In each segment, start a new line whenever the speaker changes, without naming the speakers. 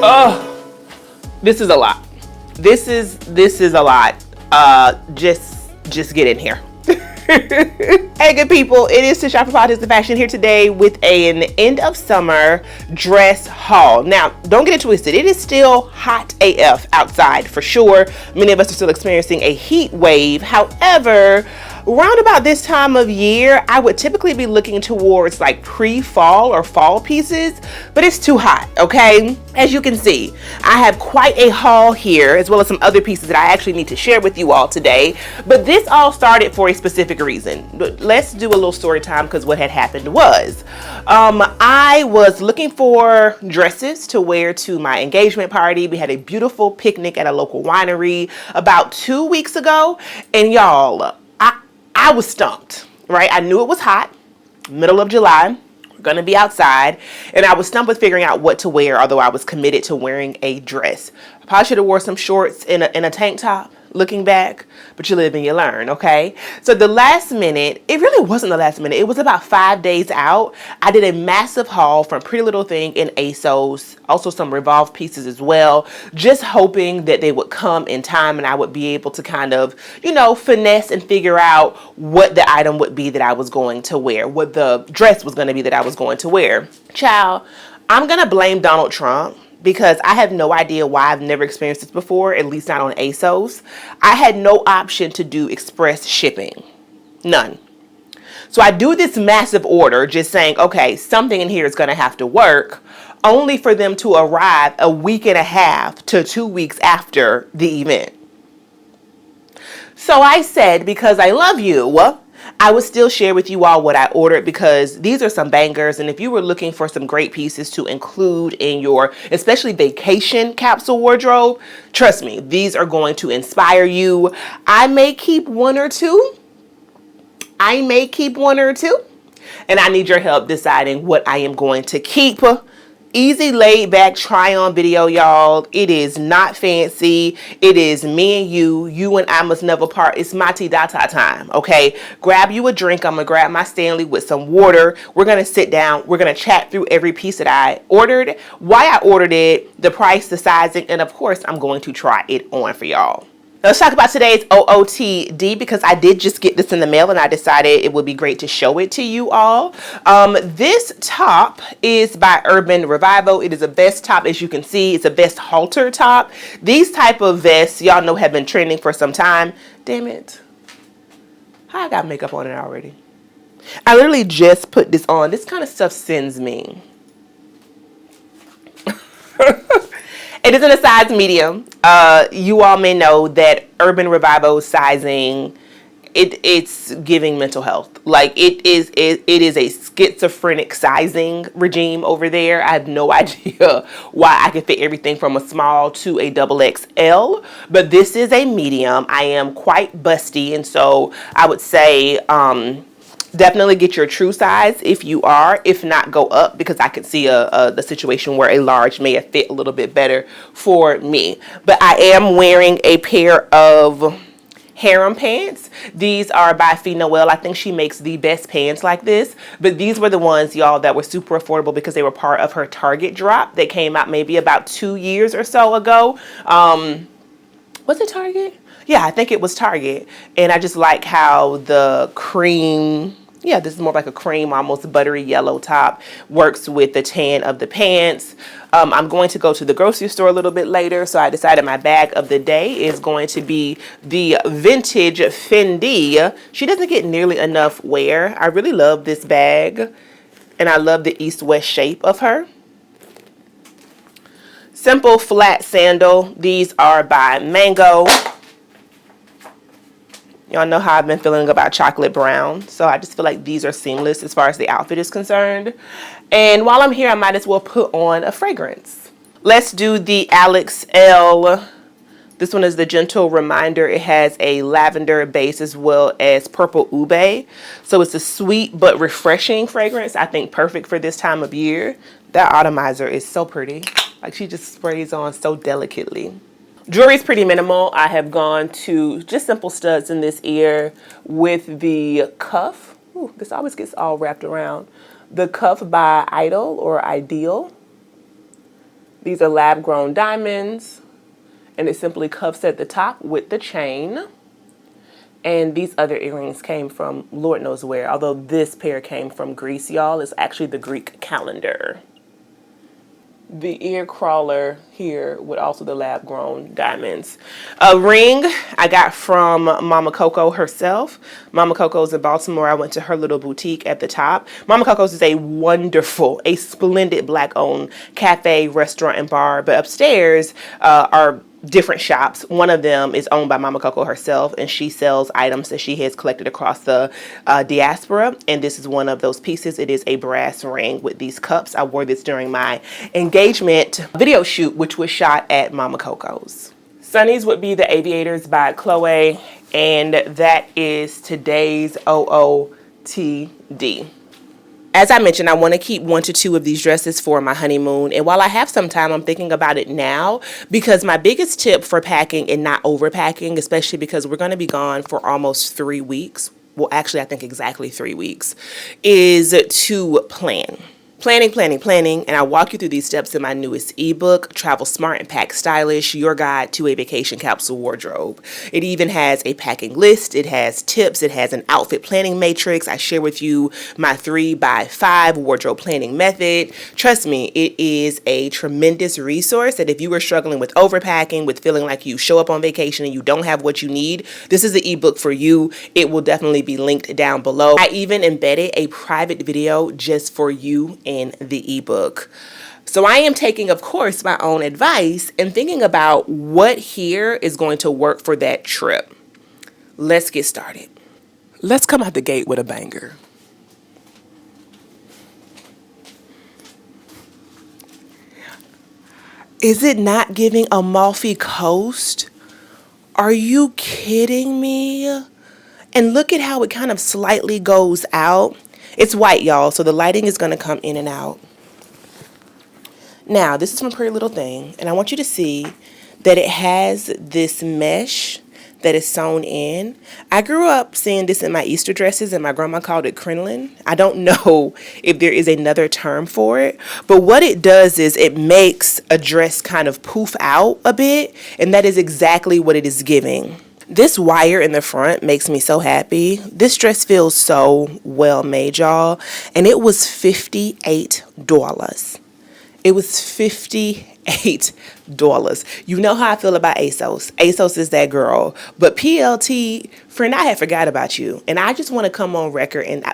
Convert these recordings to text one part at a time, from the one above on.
Oh, this is a lot. This is a lot. Just get in here. Hey good people, it is Tisha from Politics and Fashion here today with an end of summer dress haul. Now, don't get it twisted. It is still hot AF outside for sure. Many of us are still experiencing a heat wave. However, around about this time of year, I would typically be looking towards like pre-fall or fall pieces, but it's too hot, okay? As you can see, I have quite a haul here, as well as some other pieces that I actually need to share with you all today. But this all started for a specific reason. Let's do a little story time, because what had happened was, I was looking for dresses to wear to my engagement party. We had a beautiful picnic at a local winery about 2 weeks ago, and y'all, I was stumped, right? I knew it was hot, middle of July, we're gonna be outside, and I was stumped with figuring out what to wear, although I was committed to wearing a dress. I probably should have wore some shorts and a tank top, looking back, but you live and you learn, okay? So the last minute, it really wasn't the last minute, it was about 5 days out. I did a massive haul from Pretty Little Thing and ASOS, also some Revolve pieces as well, just hoping that they would come in time and I would be able to kind of, you know, finesse and figure out what the item would be that I was going to wear, what the dress was going to be that I was going to wear. Child, I'm gonna blame Donald Trump, because I have no idea why I've never experienced this before, at least not on ASOS. I had no option to do express shipping. None. So I do this massive order just saying, okay, something in here is going to have to work, only for them to arrive a week and a half to 2 weeks after the event. So I said, because I love you, I would still share with you all what I ordered, because these are some bangers. And if you were looking for some great pieces to include in your, especially vacation capsule wardrobe, trust me, these are going to inspire you. I may keep one or two. And I need your help deciding what I am going to keep. Easy, laid back try on video, y'all. It is not fancy. It is me and you and I must never part. It's my tea-da-ta time, okay? Grab you a drink. I'm gonna grab my Stanley with some water. We're gonna sit down. We're gonna chat through every piece that I ordered, why I ordered it, the price, the sizing, and of course, I'm going to try it on for y'all. Let's talk about today's OOTD, because I did just get this in the mail and I decided it would be great to show it to you all. This top is by Urban Revival. It is a vest top, as you can see. It's a vest halter top. These type of vests, y'all know, have been trending for some time. Damn it. How I got makeup on it already? I literally just put this on. This kind of stuff sends me. It is in a size medium. You all may know that Urban Revival sizing, it's giving mental health. Like it is a schizophrenic sizing regime over there. I have no idea why I can fit everything from a small to a XXL, but this is a medium. I am quite busty, and so I would say definitely get your true size if you are. If not, go up, because I could see the situation where a large may have fit a little bit better for me. But I am wearing a pair of harem pants. These are by Fee Noel. I think she makes the best pants like this. But these were the ones, y'all, that were super affordable because they were part of her Target drop. They came out maybe about 2 years or so ago. Was it Target? Yeah, I think it was Target. And I just like how the cream, yeah, this is more like a cream, almost buttery yellow top, works with the tan of the pants. I'm going to go to the grocery store a little bit later, so I decided my bag of the day is going to be the vintage Fendi. She doesn't get nearly enough wear. I really love this bag, and I love the east-west shape of her. Simple flat sandal. These are by Mango. Y'all know how I've been feeling about chocolate brown, so I just feel like these are seamless as far as the outfit is concerned. And while I'm here, I might as well put on a fragrance. Let's do the Alex L. This one is the Gentle Reminder. It has a lavender base as well as purple ube. So it's a sweet but refreshing fragrance. I think perfect for this time of year. That atomizer is so pretty. Like, she just sprays on so delicately. Jewelry is pretty minimal. I have gone to just simple studs in this ear with the cuff. Ooh, this always gets all wrapped around. The cuff by Idol or Ideal. These are lab-grown diamonds, and it simply cuffs at the top with the chain. And these other earrings came from Lord knows where, although this pair came from Greece, y'all. It's actually the Greek calendar. The ear crawler here with also the lab-grown diamonds. A ring I got from Mama Coco herself. Mama Coco's in Baltimore. I went to her little boutique at the top. Mama Coco's is a wonderful, a splendid Black-owned cafe, restaurant, and bar. But upstairs are different shops. One of them is owned by Mama Coco herself, and she sells items that she has collected across the diaspora. And this is one of those pieces. It is a brass ring with these cups. I wore this during my engagement video shoot, which was shot at Mama Coco's. Sunnies would be the Aviators by Chloe, and that is today's OOTD. As I mentioned, I want to keep 1 to 2 of these dresses for my honeymoon. And while I have some time, I'm thinking about it now, because my biggest tip for packing and not overpacking, especially because we're going to be gone for almost 3 weeks. Well, actually, I think exactly 3 weeks, is to plan. Planning, and I'll walk you through these steps in my newest ebook, Travel Smart and Pack Stylish, Your Guide to a Vacation Capsule Wardrobe. It even has a packing list, it has tips, it has an outfit planning matrix. I share with you my 3x5 wardrobe planning method. Trust me, it is a tremendous resource that if you are struggling with overpacking, with feeling like you show up on vacation and you don't have what you need, this is the ebook for you. It will definitely be linked down below. I even embedded a private video just for you in the ebook. So I am taking, of course, my own advice and thinking about what here is going to work for that trip. Let's get started. Let's come out the gate with a banger. Is it not giving Amalfi Coast? Are you kidding me? And look at how it kind of slightly goes out. It's white, y'all, so the lighting is going to come in and out. Now, this is from Pretty Little Thing, and I want you to see that it has this mesh that is sewn in. I grew up seeing this in my Easter dresses, and my grandma called it crinoline. I don't know if there is another term for it, but what it does is it makes a dress kind of poof out a bit, and that is exactly what it is giving. This wire in the front makes me so happy. This dress feels so well made, y'all. And it was $58. It was $58. You know how I feel about ASOS. ASOS is that girl. But PLT, friend, I had forgot about you. And I just want to come on record. And I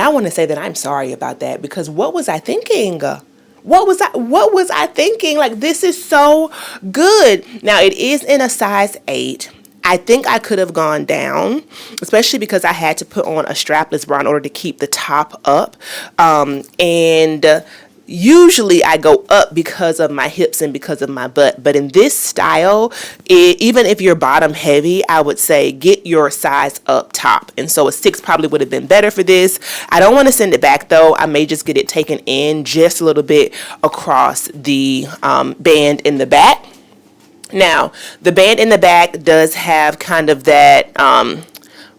want to say that I'm sorry about that. Because what was I thinking? What was I thinking? Like, this is so good. Now, it is in a size 8. I think I could have gone down, especially because I had to put on a strapless bra in order to keep the top up. Usually I go up because of my hips and because of my butt. But in this style, even if you're bottom heavy, I would say get your size up top. And so a 6 probably would have been better for this. I don't want to send it back though. I may just get it taken in just a little bit across the band in the back. Now, the band in the back does have kind of that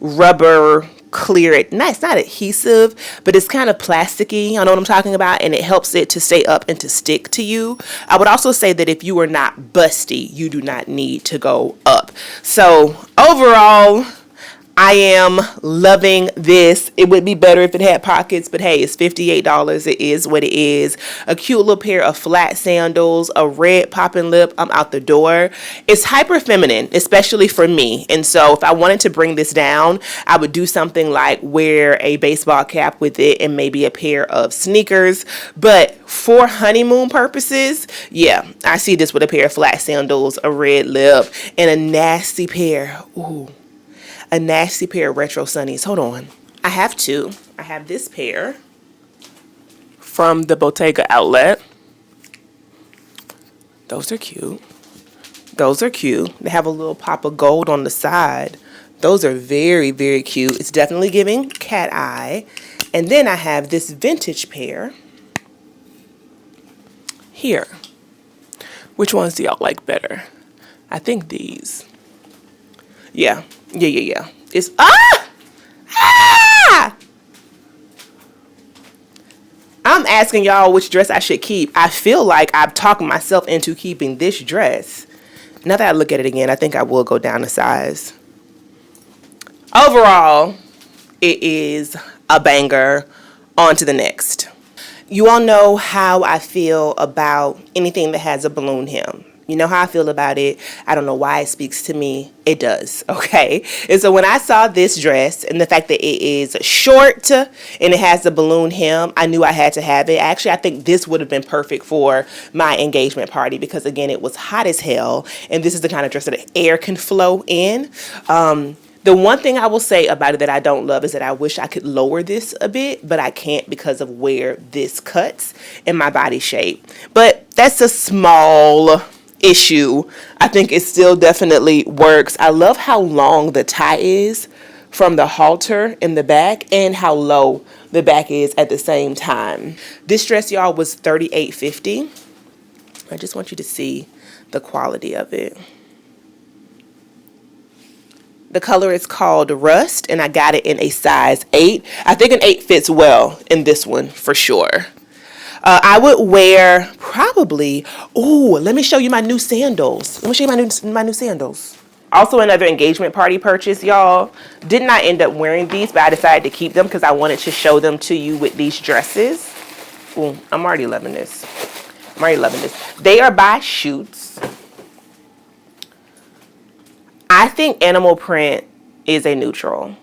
rubber clear. It's not adhesive, but it's kind of plasticky. I know what I'm talking about, and it helps it to stay up and to stick to you. I would also say that if you are not busty, you do not need to go up. So overall, I am loving this. It would be better if it had pockets, but hey, it's $58. It is what it is. A cute little pair of flat sandals, a red popping lip. I'm out the door. It's hyper feminine, especially for me. And so if I wanted to bring this down, I would do something like wear a baseball cap with it and maybe a pair of sneakers. But for honeymoon purposes, yeah, I see this with a pair of flat sandals, a red lip, and a nasty pair. Ooh. A nasty pair of retro sunnies. Hold on. I have two. I have this pair from the Bottega outlet. Those are cute. Those are cute. They have a little pop of gold on the side. Those are very, very cute. It's definitely giving cat eye. And then I have this vintage pair here. Which ones do y'all like better? I think these. Yeah. It's I'm asking y'all which dress I should keep, I feel like I've talked myself into keeping this dress. Now that I look at it again, I think I will go down a size. Overall, it is a banger. On to the next. You all know how I feel about anything that has a balloon hem. You know how I feel about it. I don't know why it speaks to me. It does, okay? And so when I saw this dress and the fact that it is short and it has the balloon hem, I knew I had to have it. Actually, I think this would have been perfect for my engagement party because, again, it was hot as hell. And this is the kind of dress that air can flow in. The one thing I will say about it that I don't love is that I wish I could lower this a bit, but I can't because of where this cuts in my body shape. But that's a small issue. I think it still definitely works. I love how long the tie is from the halter in the back and how low the back is at the same time. This dress, y'all, was $38.50. I just want you to see the quality of it. The color is called Rust, and I got it in a size 8. I think an 8 fits well in this one for sure. I would wear probably, let me show you my new sandals. Let me show you my new sandals. Also another engagement party purchase, y'all. Did not end up wearing these, but I decided to keep them because I wanted to show them to you with these dresses. Ooh, I'm already loving this. They are by Shoots. I think animal print is a neutral.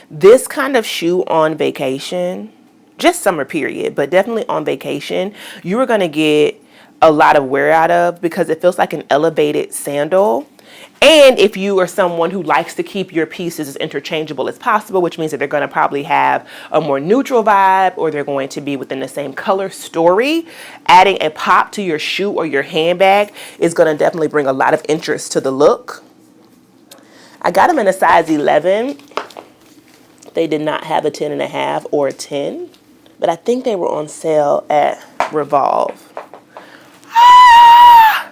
This kind of shoe on vacation, just summer period, but definitely on vacation, you are going to get a lot of wear out of because it feels like an elevated sandal. And if you are someone who likes to keep your pieces as interchangeable as possible, which means that they're going to probably have a more neutral vibe or they're going to be within the same color story, adding a pop to your shoe or your handbag is going to definitely bring a lot of interest to the look. I got them in a size 11. They did not have a 10.5 or a 10, but I think they were on sale at Revolve. Ah!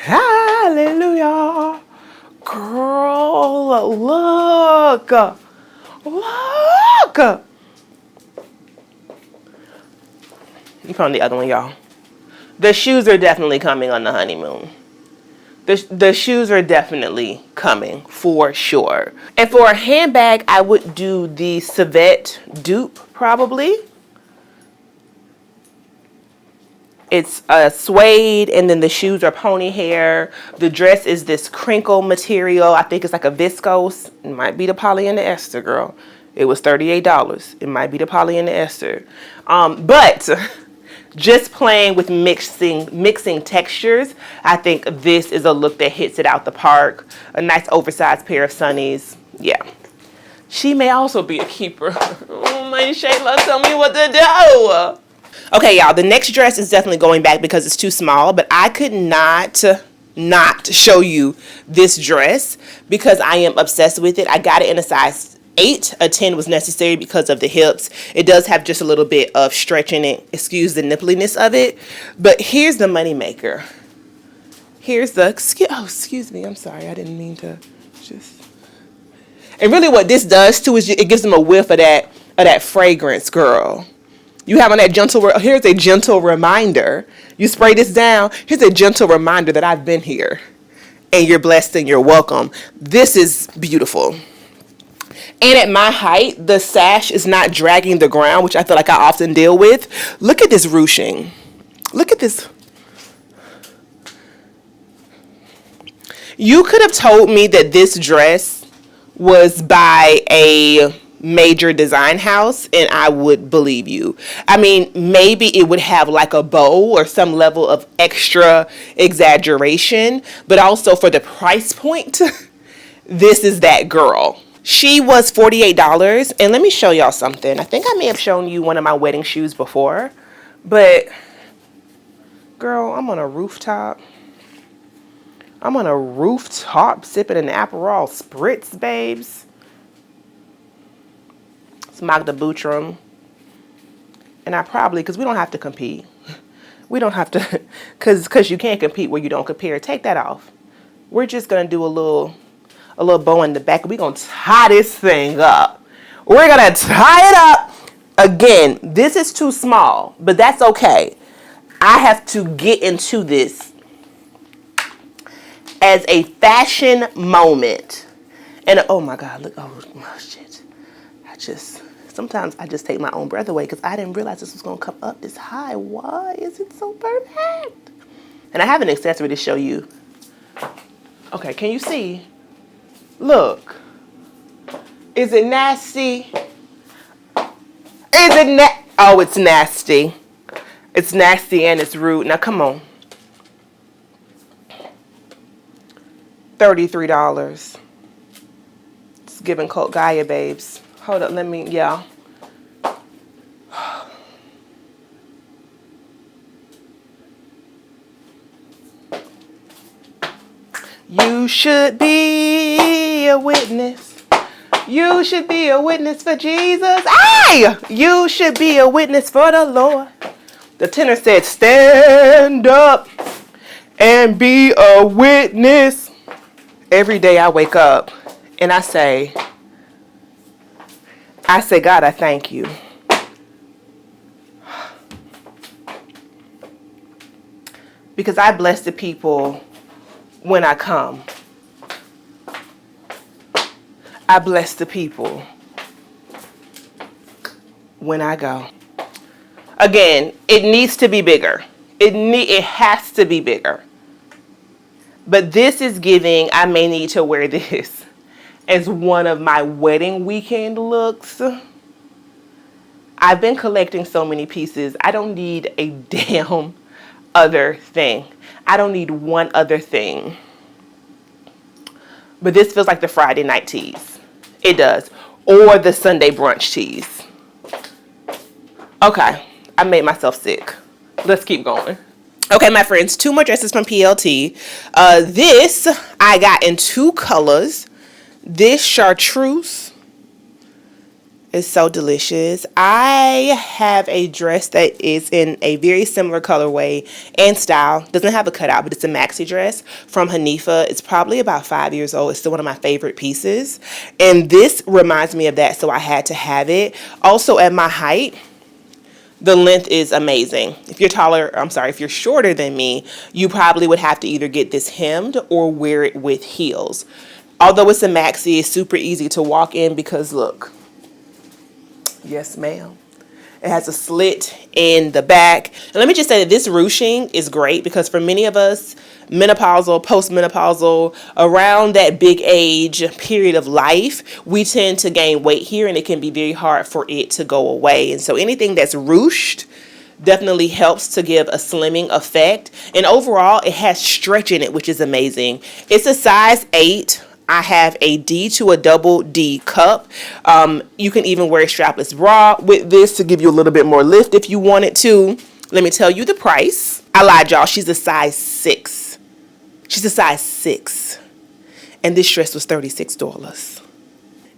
Hallelujah. Girl, look. You found the other one, y'all. The shoes are definitely coming on the honeymoon. The shoes are definitely coming for sure. And for a handbag, I would do the Civet dupe probably. It's a suede and then the shoes are pony hair. The dress is this crinkle material. I think it's like a viscose. It might be the poly and the ester, girl. It was $38. It might be the poly and the ester. But just playing with mixing textures, I think this is a look that hits it out the park. A nice oversized pair of sunnies. Yeah. She may also be a keeper. Oh, my Shayla, tell me what to do. Okay, y'all, the next dress is definitely going back because it's too small, but I could not show you this dress because I am obsessed with it. I got it in a size 8. A 10 was necessary because of the hips. It does have just a little bit of stretch in it. Excuse the nippliness of it. But here's the money maker. Here's the, excuse me. I'm sorry. I didn't mean to just. And really what this does too is it gives them a whiff of that fragrance, girl. You have on that here's a gentle reminder. You spray this down. Here's a gentle reminder that I've been here. And you're blessed and you're welcome. This is beautiful. And at my height, the sash is not dragging the ground, which I feel like I often deal with. Look at this ruching. Look at this. You could have told me that this dress was by a major design house and I would believe you. I mean, maybe it would have like a bow or some level of extra exaggeration, but also for the price point, this is that girl. She was $48, and let me show y'all something. I think I may have shown you one of my wedding shoes before, but girl, I'm on a rooftop sipping an Aperol Spritz, babes. It's Magda Buttram. And I probably, because we don't have to compete. We don't have to, because you can't compete where you don't compare. Take that off. We're just going to do a little bow in the back. We're going to tie this thing up. We're going to tie it up Again, this is too small, but that's okay. I have to get into this as a fashion moment. And oh my God, look, oh shit. Sometimes I just take my own breath away because I didn't realize this was going to come up this high. Why is it so perfect? And I have an accessory to show you. Okay, can you see? Look. Is it nasty? Oh, it's nasty. It's nasty and it's rude. Now, come on. $33. It's giving Cult Gaia, babes. Hold up, yeah. You should be a witness. You should be a witness for Jesus. Hey! You should be a witness for the Lord. The tenor said, stand up and be a witness. Every day I wake up and I say, God, I thank you. Because I bless the people when I come. I bless the people when I go. Again, it needs to be bigger. It has to be bigger. But this is giving, I may need to wear this as one of my wedding weekend looks. I've been collecting so many pieces. I don't need a damn other thing. I don't need one other thing. But this feels like the Friday night tease. It does. Or the Sunday brunch tease. Okay, I made myself sick. Let's keep going. Okay, my friends, 2 more dresses from PLT. This I got in 2 colors. This chartreuse is so delicious. I have a dress that is in a very similar colorway and style. Doesn't have a cutout, but it's a maxi dress from Hanifa. It's probably about 5 years old. It's still one of my favorite pieces. And this reminds me of that, so I had to have it. Also, at my height, the length is amazing. If you're shorter than me, you probably would have to either get this hemmed or wear it with heels. Although it's a maxi, it's super easy to walk in because look. Yes, ma'am. It has a slit in the back. And let me just say that this ruching is great because for many of us, menopausal, postmenopausal, around that big age period of life, we tend to gain weight here and it can be very hard for it to go away. And so anything that's ruched definitely helps to give a slimming effect. And overall, it has stretch in it, which is amazing. It's a size 8. I have a D to a double D cup. You can even wear a strapless bra with this to give you a little bit more lift if you wanted to. Let me tell you the price. I lied, y'all. She's a size 6. She's a size 6. And this dress was $36.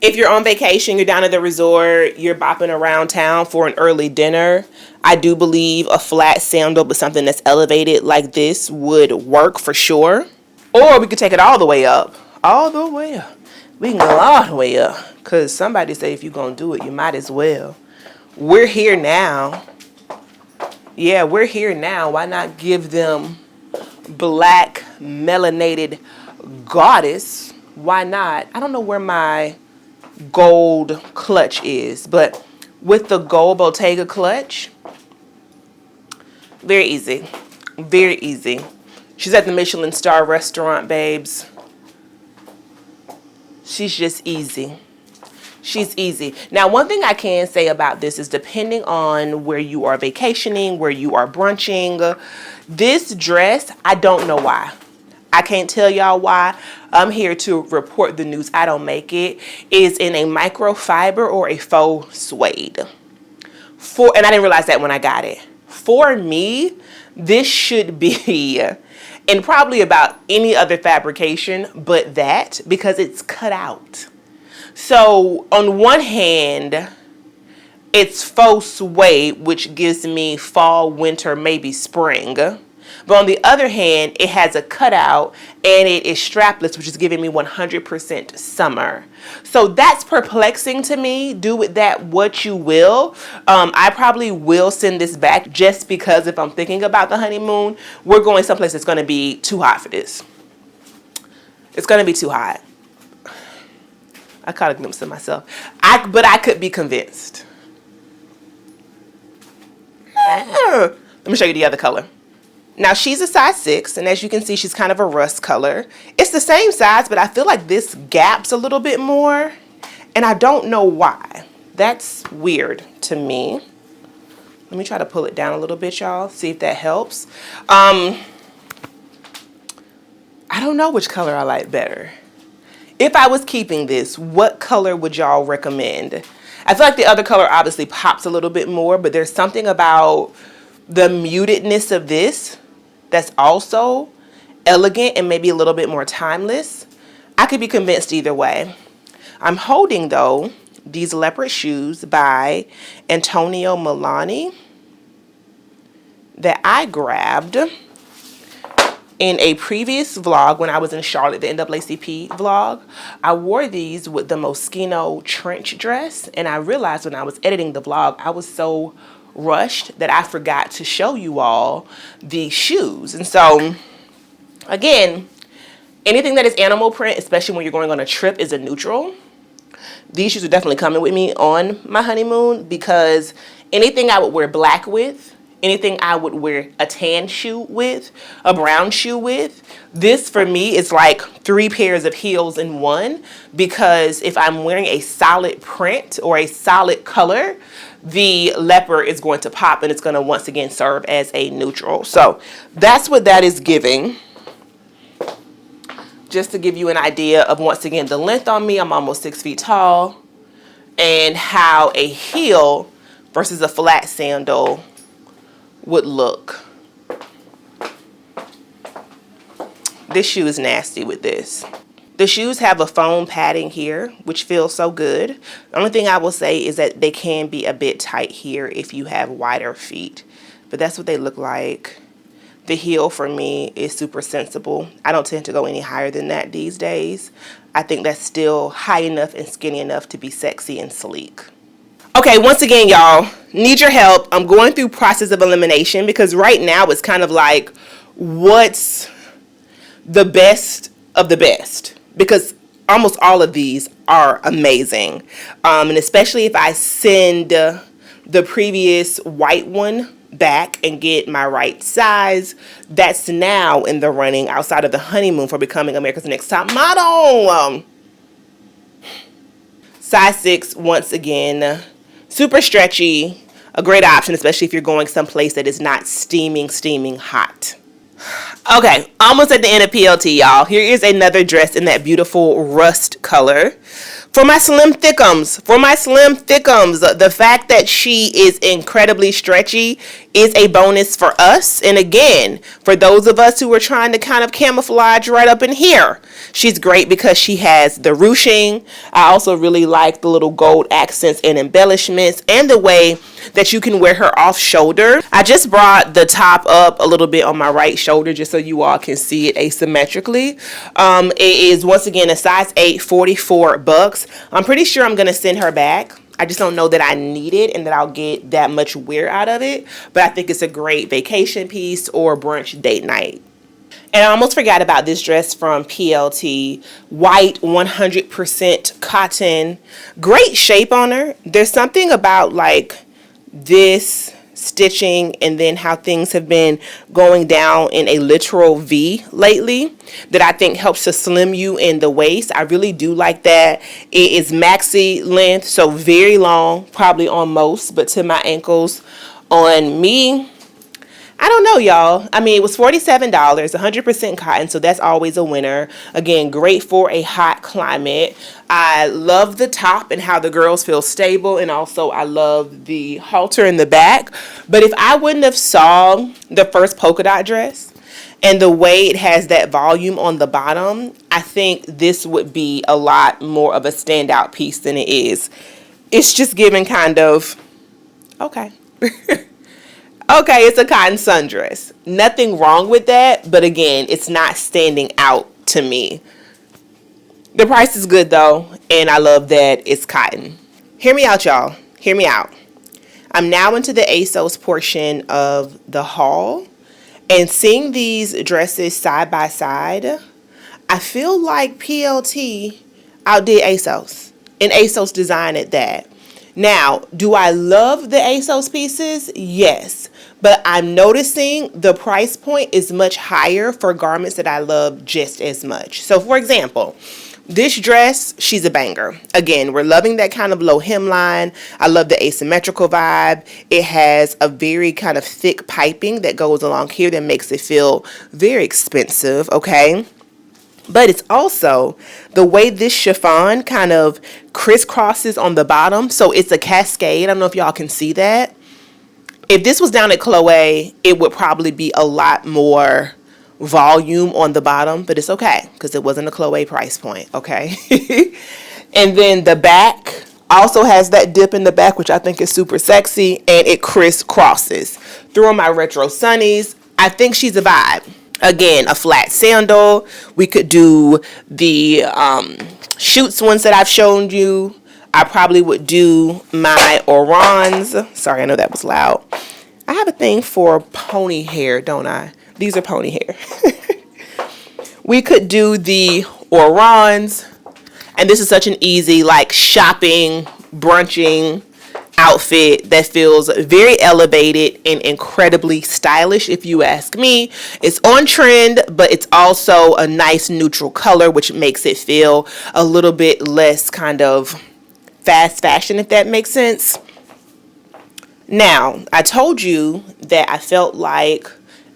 If you're on vacation, you're down at the resort, you're bopping around town for an early dinner, I do believe a flat sandal but something that's elevated like this would work for sure. Or we could take it all the way up. All the way up. We can go all the way up. Because somebody say if you're going to do it, you might as well. We're here now. Yeah, we're here now. Why not give them black melanated goddess? Why not? I don't know where my gold clutch is. But with the gold Bottega clutch, very easy. Very easy. She's at the Michelin star restaurant, babes. She's just easy. She's easy. Now, one thing I can say about this is depending on where you are vacationing, where you are brunching, this dress, I don't know why. I can't tell y'all why. I'm here to report the news. I don't make it. Is in a microfiber or a faux suede. And I didn't realize that when I got it. For me, this should be in probably about any other fabrication but that, because it's cut out. So on one hand, it's faux suede, which gives me fall, winter, maybe spring. But on the other hand, it has a cutout and it is strapless, which is giving me 100% summer. So that's perplexing to me. Do with that what you will. I probably will send this back just because if I'm thinking about the honeymoon, we're going someplace that's going to be too hot for this. It's going to be too hot. I caught a glimpse of myself. But I could be convinced. Let me show you the other color. Now she's a size 6, and as you can see, she's kind of a rust color. It's the same size, but I feel like this gaps a little bit more, and I don't know why. That's weird to me. Let me try to pull it down a little bit, y'all, see if that helps. I don't know which color I like better. If I was keeping this, what color would y'all recommend? I feel like the other color obviously pops a little bit more, but there's something about the mutedness of this that's also elegant and maybe a little bit more timeless. I could be convinced either way. I'm holding, though, these leopard shoes by Antonio Milani that I grabbed in a previous vlog when I was in Charlotte, the NAACP vlog. I wore these with the Moschino trench dress, and I realized when I was editing the vlog, I was so rushed that I forgot to show you all the shoes. And so, again, anything that is animal print, especially when you're going on a trip, is a neutral. These shoes are definitely coming with me on my honeymoon because anything I would wear black with, anything I would wear a tan shoe with, a brown shoe with, this for me is like 3 pairs of heels in one, because if I'm wearing a solid print or a solid color, the leopard is going to pop and it's going to once again serve as a neutral. So that's what that is giving. Just to give you an idea of, once again, the length on me, I'm almost 6 feet tall, and how a heel versus a flat sandal would look. This shoe is nasty with this. The shoes have a foam padding here, which feels so good. The only thing I will say is that they can be a bit tight here if you have wider feet. But that's what they look like. The heel for me is super sensible. I don't tend to go any higher than that these days. I think that's still high enough and skinny enough to be sexy and sleek. Okay, once again, y'all, need your help. I'm going through process of elimination because right now it's kind of like, what's the best of the best? Because almost all of these are amazing. And especially if I send the previous white one back and get my right size, that's now in the running outside of the honeymoon for becoming America's Next Top Model. Size 6, once again, super stretchy, a great option, especially if you're going someplace that is not steaming hot. Okay, almost at the end of PLT, y'all. Here is another dress in that beautiful rust color. For my slim thickums, the fact that she is incredibly stretchy is a bonus for us. And again, for those of us who are trying to kind of camouflage right up in here, she's great because she has the ruching. I also really like the little gold accents and embellishments and the way that you can wear her off shoulder. I just brought the top up a little bit on my right shoulder just so you all can see it asymmetrically. It is once again a size 8, $44. I'm pretty sure I'm going to send her back. I just don't know that I need it and that I'll get that much wear out of it. But I think it's a great vacation piece or brunch date night. And I almost forgot about this dress from PLT. White, 100% cotton. Great shape on her. There's something about like this stitching and then how things have been going down in a literal V lately that I think helps to slim you in the waist. I really do like that. It is maxi length, so very long, probably on most, but to my ankles on me. I don't know, y'all. I mean, it was $47, 100% cotton, so that's always a winner. Again, great for a hot climate. I love the top and how the girls feel stable, and also I love the halter in the back. But if I wouldn't have saw the first polka dot dress and the way it has that volume on the bottom, I think this would be a lot more of a standout piece than it is. It's just giving kind of, okay. Okay, it's a cotton sundress. Nothing wrong with that, but again, it's not standing out to me. The price is good though, and I love that it's cotton. Hear me out, y'all. Hear me out. I'm now into the ASOS portion of the haul, and seeing these dresses side by side, I feel like PLT outdid ASOS, and ASOS design at that. Now, do I love the ASOS pieces? Yes. But I'm noticing the price point is much higher for garments that I love just as much. So, for example, this dress, she's a banger. Again, we're loving that kind of low hemline. I love the asymmetrical vibe. It has a very kind of thick piping that goes along here that makes it feel very expensive, okay? But it's also the way this chiffon kind of crisscrosses on the bottom. So it's a cascade. I don't know if y'all can see that. If this was down at Chloe, it would probably be a lot more volume on the bottom, but it's okay because it wasn't a Chloe price point, okay? And then the back also has that dip in the back, which I think is super sexy, and it crisscrosses. Through my retro sunnies, I think she's a vibe. Again, a flat sandal. We could do the shoots ones that I've shown you. I probably would do my orans. Sorry, I know that was loud. I have a thing for pony hair, don't I? These are pony hair. We could do the orans. And this is such an easy, like, shopping, brunching outfit that feels very elevated and incredibly stylish, if you ask me. It's on trend, but it's also a nice neutral color, which makes it feel a little bit less kind of fast fashion, if that makes sense. Now, I told you that I felt like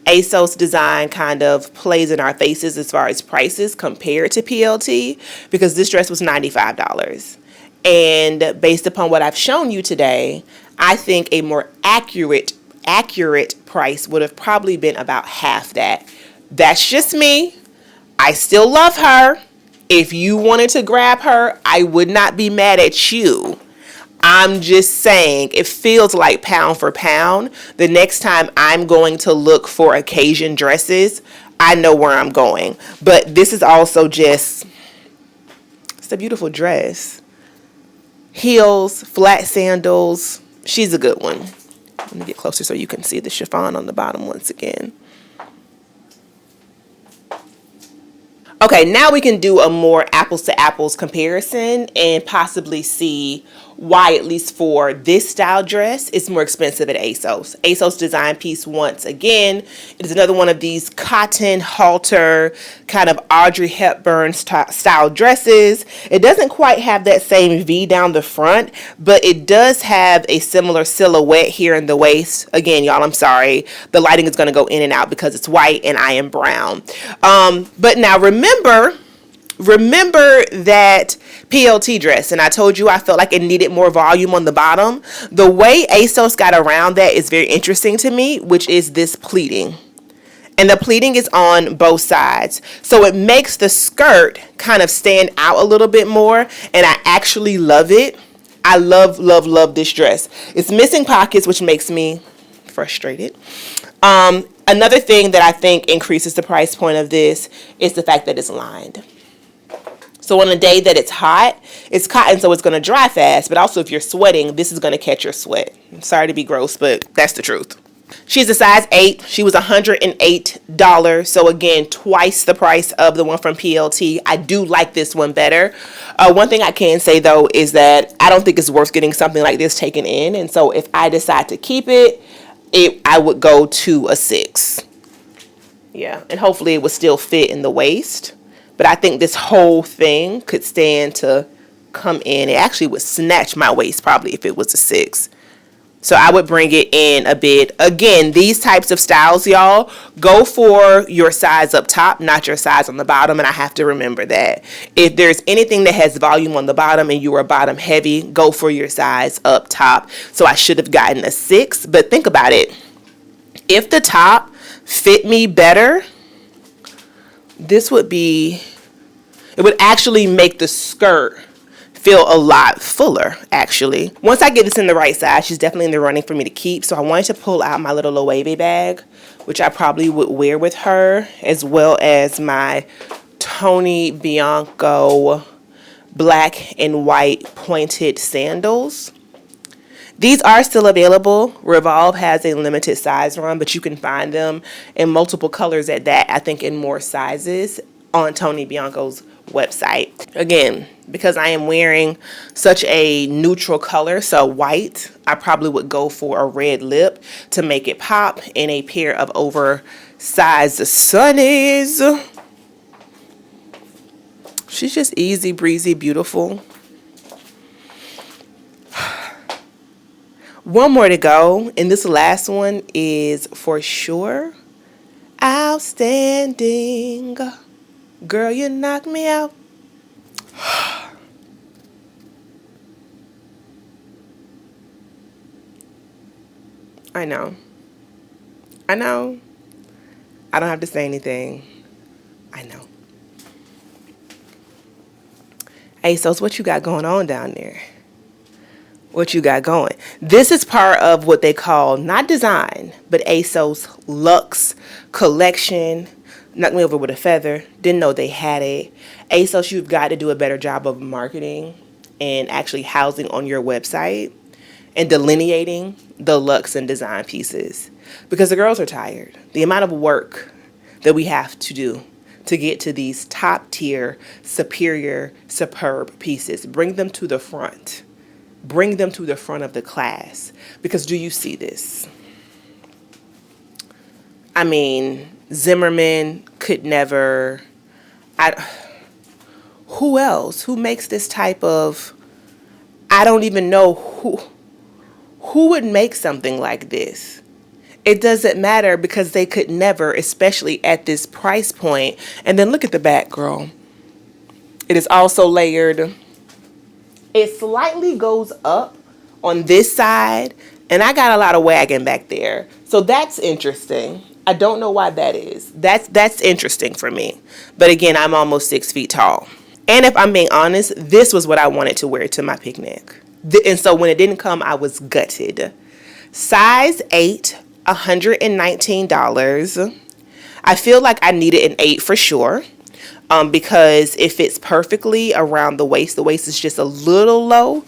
ASOS design kind of plays in our faces as far as prices compared to PLT, because this dress was $95. And based upon what I've shown you today, I think a more accurate price would have probably been about half that. That's just me. I still love her. If you wanted to grab her, I would not be mad at you. I'm just saying, it feels like pound for pound. The next time I'm going to look for occasion dresses, I know where I'm going. But this is also just, it's a beautiful dress. Heels, flat sandals. She's a good one. Let me get closer so you can see the chiffon on the bottom once again. Okay, now we can do a more apples to apples comparison and possibly see why, at least for this style dress, it's more expensive at ASOS. ASOS design piece, once again, it is another one of these cotton halter kind of Audrey Hepburn style dresses. It doesn't quite have that same V down the front, but it does have a similar silhouette here in the waist. Again, y'all, I'm sorry. The lighting is going to go in and out because it's white and I am brown. But now remember that PLT dress, and I told you I felt like it needed more volume on the bottom. The way ASOS got around that is very interesting to me, which is this pleating. And the pleating is on both sides. So it makes the skirt kind of stand out a little bit more, and I actually love it. I love this dress. It's missing pockets, which makes me frustrated. Another thing that I think increases the price point of this is the fact that it's lined. So on a day that it's hot, it's cotton, so it's going to dry fast. But also if you're sweating, this is going to catch your sweat. I'm sorry to be gross, but that's the truth. She's a size 8. She was $108. So again, twice the price of the one from PLT. I do like this one better. One thing I can say, though, is that I don't think it's worth getting something like this taken in. And so if I decide to keep it, I would go to a 6. Yeah, and hopefully it would still fit in the waist. But I think this whole thing could stand to come in. It actually would snatch my waist probably if it was a 6. So I would bring it in a bit. Again, these types of styles, y'all, go for your size up top, not your size on the bottom. And I have to remember that. If there's anything that has volume on the bottom and you are bottom heavy, go for your size up top. So I should have gotten a 6. But think about it. If the top fit me better, this would be, it would actually make the skirt feel a lot fuller, actually. Once I get this in the right size, she's definitely in the running for me to keep. So I wanted to pull out my little Loewe bag, which I probably would wear with her, as well as my Tony Bianco black and white pointed sandals. These are still available. Revolve has a limited size run, but you can find them in multiple colors at that, I think in more sizes, on Tony Bianco's website. Again, because I am wearing such a neutral color, so white, I probably would go for a red lip to make it pop, in a pair of oversized sunnies. She's just easy breezy, beautiful. One more to go, and this last one is for sure outstanding. Girl, you knocked me out. I know. I know. I don't have to say anything. I know. ASOS, what you got going on down there? What you got going? This is part of what they call, not design, but ASOS Luxe Collection. Knocked me over with a feather. Didn't know they had it. ASOS, you've got to do a better job of marketing and actually housing on your website and delineating the luxe and design pieces, because the girls are tired. The amount of work that we have to do to get to these top tier, superior, superb pieces. Bring them to the front. Bring them to the front of the class. Because do you see this? I mean, Zimmerman could never. Who else? Who makes this type of? I don't even know who would make something like this. It doesn't matter, because they could never, especially at this price point. And then look at the back, girl. It is also layered. It slightly goes up on this side, and I got a lot of wagging back there. So that's interesting. I don't know why that is. That's interesting for me. But again, I'm almost 6 feet tall. And if I'm being honest, this was what I wanted to wear to my picnic. And so when it didn't come, I was gutted. Size 8, $119. I feel like I needed an 8 for sure. Because it fits perfectly around the waist. The waist is just a little low.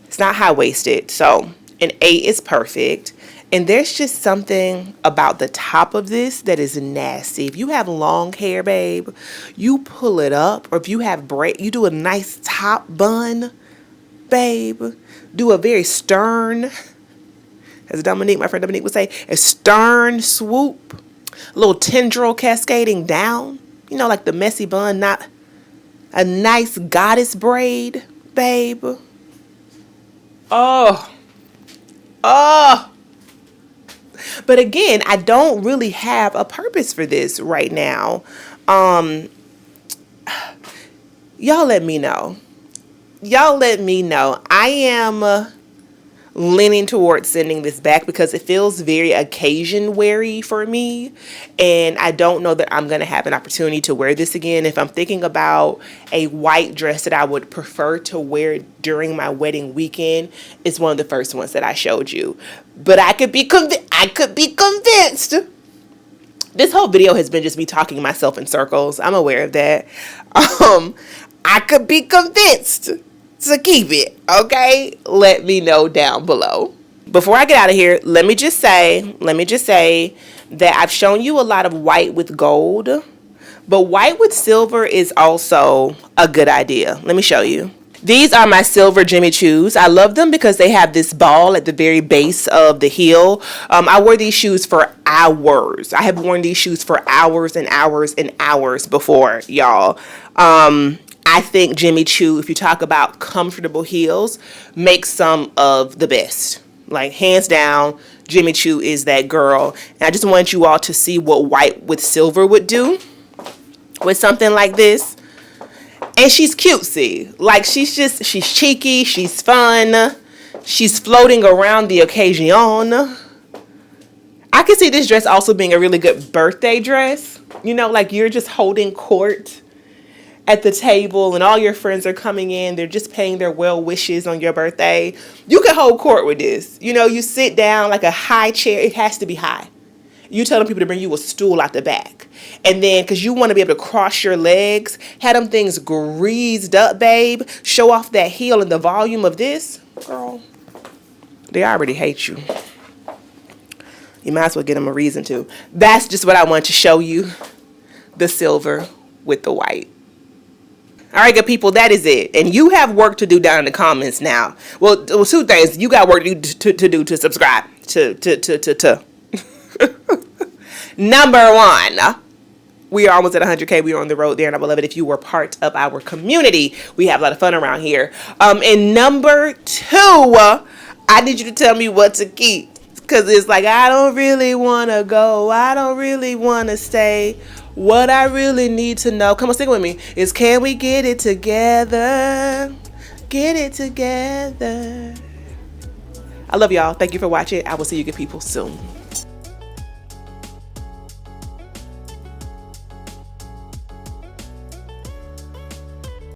It's not high-waisted. So an 8 is perfect. And there's just something about the top of this that is nasty. If you have long hair, babe, you pull it up. Or if you have braid, you do a nice top bun, babe. Do a very stern, as Dominique, my friend Dominique would say, a stern swoop. A little tendril cascading down. You know, like the messy bun, not a nice goddess braid, babe. Oh. But again, I don't really have a purpose for this right now. Y'all let me know. I am leaning towards sending this back because it feels very occasion weary for me, and I don't know that I'm going to have an opportunity to wear this again. If I'm thinking about a white dress that I would prefer to wear during my wedding weekend, it's one of the first ones that I showed you. But I could be convinced. This whole video has been just me talking myself in circles. I'm aware of that. I could be convinced to keep it, okay? Let me know down below. Before I get out of here, let me just say that I've shown you a lot of white with gold, but white with silver is also a good idea. Let me show you. These are my silver Jimmy Choos. I love them because they have this ball at the very base of the heel. I wore these shoes for hours. I have worn these shoes for hours and hours and hours before, y'all. I think Jimmy Choo, if you talk about comfortable heels, makes some of the best. Like, hands down, Jimmy Choo is that girl. And I just want you all to see what white with silver would do with something like this. And she's cutesy. Like, she's cheeky, she's fun, she's floating around the occasion. I can see this dress also being a really good birthday dress. You know, like you're just holding court at the table and all your friends are coming in. They're just paying their well wishes on your birthday. You can hold court with this. You know, you sit down like a high chair. It has to be high. You telling people to bring you a stool out the back. And then, because you want to be able to cross your legs, have them things greased up, babe. Show off that heel and the volume of this. Girl, they already hate you. You might as well get them a reason to. That's just what I want to show you. The silver with the white. All right, good people, that is it. And you have work to do down in the comments now. Well, two things. You got work to do to subscribe. Number one, we are almost at 100K. We are on the road there, and I would love it if you were part of our community. We have a lot of fun around here. And number two, I need you to tell me what to keep. Because it's like, I don't really want to go. I don't really want to stay. What I really need to know, come on, sing with me, is can we get it together? Get it together. I love y'all. Thank you for watching. I will see you good people soon.